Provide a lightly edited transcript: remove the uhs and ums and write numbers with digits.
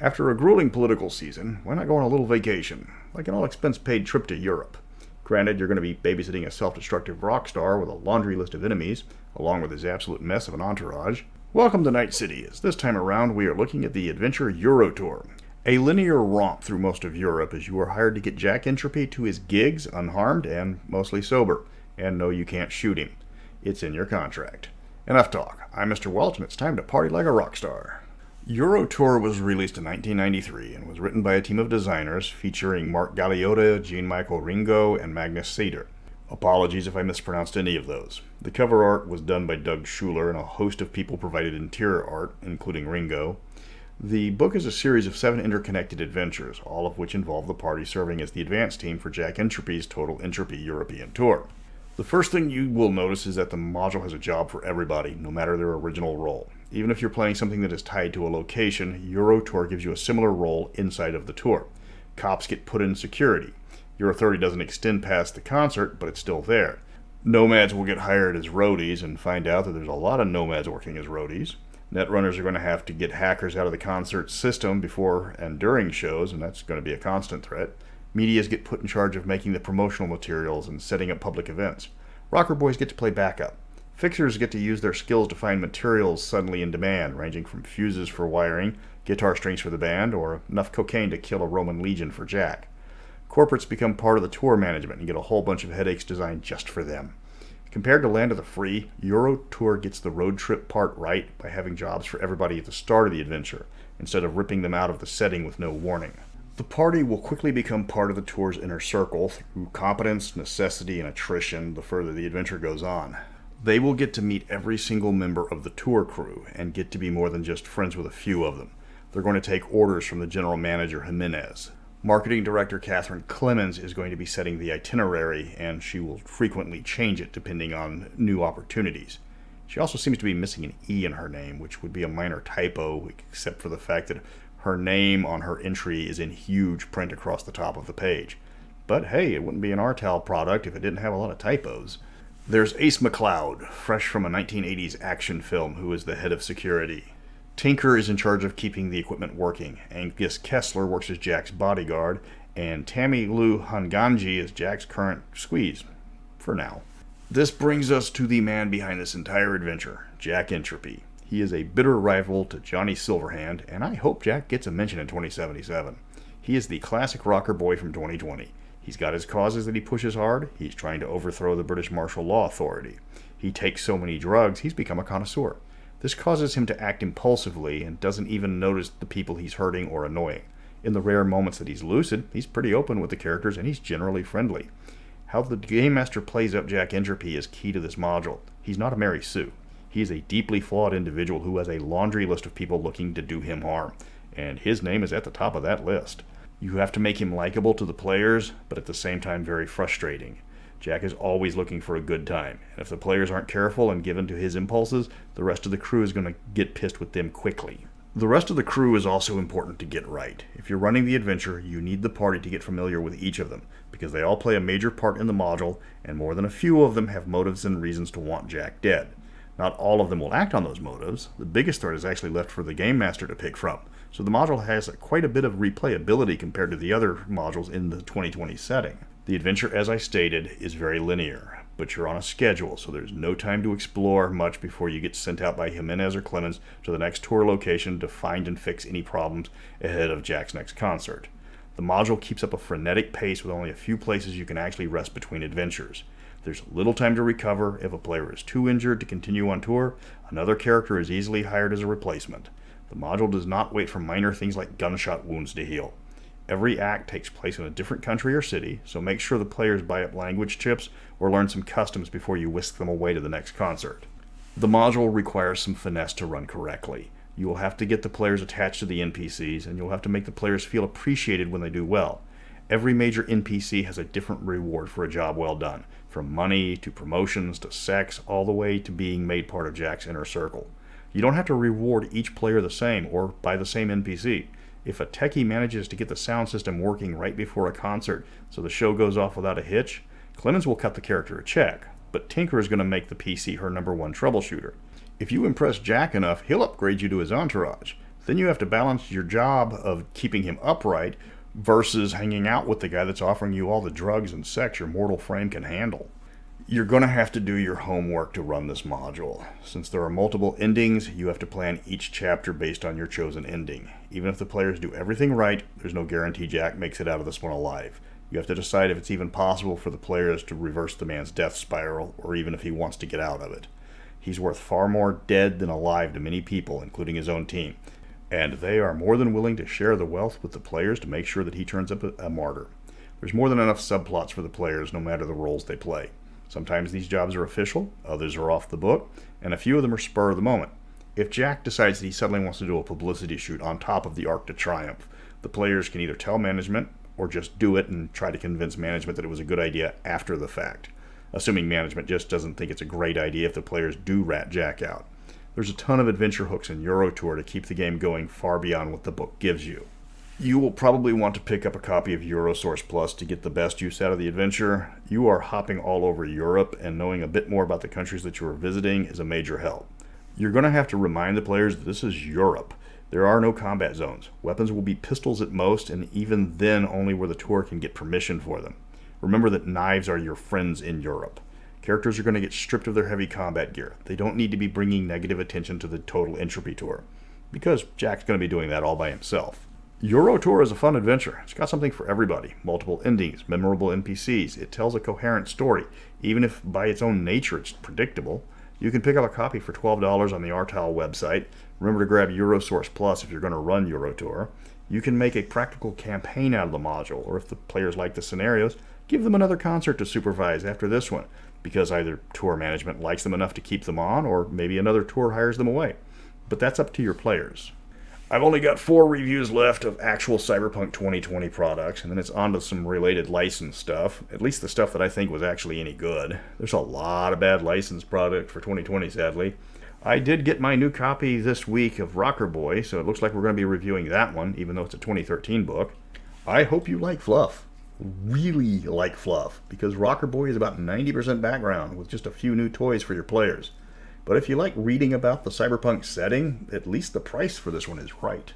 After a grueling political season, why not go on a little vacation, like an all-expense-paid trip to Europe? Granted, you're going to be babysitting a self-destructive rock star with a laundry list of enemies, along with his absolute mess of an entourage. Welcome to Night City, as this time around we are looking at the adventure Eurotour. A linear romp through most of Europe as you are hired to get Jack Entropy to his gigs unharmed and mostly sober. And no, you can't shoot him. It's in your contract. Enough talk. I'm Mr. Welch, and it's time to party like a rock star. Eurotour was released in 1993 and was written by a team of designers featuring Mark Galeotta, Jean-Michel Ringo, and Magnus Sader. Apologies if I mispronounced any of those. The cover art was done by Doug Schuler, and a host of people provided interior art, including Ringo. The book is a series of 7 interconnected adventures, all of which involve the party serving as the advance team for Jack Entropy's Total Entropy European Tour. The first thing you will notice is that the module has a job for everybody, no matter their original role. Even if you're playing something that is tied to a location, Eurotour gives you a similar role inside of the tour. Cops get put in security. Your authority doesn't extend past the concert, but it's still there. Nomads will get hired as roadies and find out that there's a lot of nomads working as roadies. Netrunners are going to have to get hackers out of the concert system before and during shows, and that's going to be a constant threat. Medias get put in charge of making the promotional materials and setting up public events. Rocker boys get to play backup. Fixers get to use their skills to find materials suddenly in demand, ranging from fuses for wiring, guitar strings for the band, or enough cocaine to kill a Roman legion for Jack. Corporates become part of the tour management and get a whole bunch of headaches designed just for them. Compared to Land of the Free, Eurotour gets the road trip part right by having jobs for everybody at the start of the adventure, instead of ripping them out of the setting with no warning. The party will quickly become part of the tour's inner circle through competence, necessity, and attrition the further the adventure goes on. They will get to meet every single member of the tour crew and get to be more than just friends with a few of them. They're going to take orders from the general manager Jimenez. Marketing director Catherine Clemens is going to be setting the itinerary, and she will frequently change it depending on new opportunities. She also seems to be missing an E in her name, which would be a minor typo, except for the fact that her name on her entry is in huge print across the top of the page. But hey, it wouldn't be an RTAL product if it didn't have a lot of typos. There's Ace McCloud, fresh from a 1980s action film, who is the head of security. Tinker is in charge of keeping the equipment working. Angus Kessler works as Jack's bodyguard, and Tammy Lou Hanganji is Jack's current squeeze. For now. This brings us to the man behind this entire adventure, Jack Entropy. He is a bitter rival to Johnny Silverhand, and I hope Jack gets a mention in 2077. He is the classic rocker boy from 2020. He's got his causes that he pushes hard. He's trying to overthrow the British martial law authority. He takes so many drugs, he's become a connoisseur. This causes him to act impulsively and doesn't even notice the people he's hurting or annoying. In the rare moments that he's lucid, he's pretty open with the characters and he's generally friendly. How the Game Master plays up Jack Entropy is key to this module. He's not a Mary Sue. He is a deeply flawed individual who has a laundry list of people looking to do him harm, and his name is at the top of that list. You have to make him likable to the players, but at the same time very frustrating. Jack is always looking for a good time, and if the players aren't careful and given to his impulses, the rest of the crew is going to get pissed with them quickly. The rest of the crew is also important to get right. If you're running the adventure, you need the party to get familiar with each of them, because they all play a major part in the module, and more than a few of them have motives and reasons to want Jack dead. Not all of them will act on those motives. The biggest threat is actually left for the Game Master to pick from, so the module has quite a bit of replayability compared to the other modules in the 2020 setting. The adventure, as I stated, is very linear, but you're on a schedule, so there's no time to explore much before you get sent out by Jimenez or Clemens to the next tour location to find and fix any problems ahead of Jack's next concert. The module keeps up a frenetic pace with only a few places you can actually rest between adventures. There's little time to recover. If a player is too injured to continue on tour, another character is easily hired as a replacement. The module does not wait for minor things like gunshot wounds to heal. Every act takes place in a different country or city, so make sure the players buy up language chips or learn some customs before you whisk them away to the next concert. The module requires some finesse to run correctly. You will have to get the players attached to the NPCs, and you'll have to make the players feel appreciated when they do well. Every major NPC has a different reward for a job well done, from money to promotions to sex, all the way to being made part of Jack's inner circle. You don't have to reward each player the same or by the same NPC. If a techie manages to get the sound system working right before a concert so the show goes off without a hitch, Clemens will cut the character a check, but Tinker is going to make the PC her #1 troubleshooter. If you impress Jack enough, he'll upgrade you to his entourage. Then you have to balance your job of keeping him upright versus hanging out with the guy that's offering you all the drugs and sex your mortal frame can handle. You're going to have to do your homework to run this module. Since there are multiple endings, you have to plan each chapter based on your chosen ending. Even if the players do everything right, there's no guarantee Jack makes it out of this one alive. You have to decide if it's even possible for the players to reverse the man's death spiral, or even if he wants to get out of it. He's worth far more dead than alive to many people, including his own team, and they are more than willing to share the wealth with the players to make sure that he turns up a martyr. There's more than enough subplots for the players, no matter the roles they play. Sometimes these jobs are official, others are off the book, and a few of them are spur of the moment. If Jack decides that he suddenly wants to do a publicity shoot on top of the Arc de Triomphe, the players can either tell management or just do it and try to convince management that it was a good idea after the fact, assuming management just doesn't think it's a great idea if the players do rat Jack out. There's a ton of adventure hooks in Eurotour to keep the game going far beyond what the book gives you. You will probably want to pick up a copy of Eurosource Plus to get the best use out of the adventure. You are hopping all over Europe, and knowing a bit more about the countries that you are visiting is a major help. You're going to have to remind the players that this is Europe. There are no combat zones. Weapons will be pistols at most, and even then only where the tour can get permission for them. Remember that knives are your friends in Europe. Characters are going to get stripped of their heavy combat gear. They don't need to be bringing negative attention to the total entropy tour, because Jack's going to be doing that all by himself. Eurotour is a fun adventure. It's got something for everybody. Multiple endings, memorable NPCs. It tells a coherent story, even if by its own nature it's predictable. You can pick up a copy for $12 on the Artal website. Remember to grab Eurosource Plus if you're going to run Eurotour. You can make a practical campaign out of the module, or if the players like the scenarios, give them another concert to supervise after this one, because either tour management likes them enough to keep them on, or maybe another tour hires them away. But that's up to your players. I've only got 4 reviews left of actual Cyberpunk 2020 products, and then it's on to some related licensed stuff, at least the stuff that I think was actually any good. There's a lot of bad licensed product for 2020, sadly. I did get my new copy this week of Rocker Boy, so it looks like we're going to be reviewing that one, even though it's a 2013 book. I hope you like fluff. Really like fluff, because Rocker Boy is about 90% background with just a few new toys for your players. But if you like reading about the cyberpunk setting, at least the price for this one is right.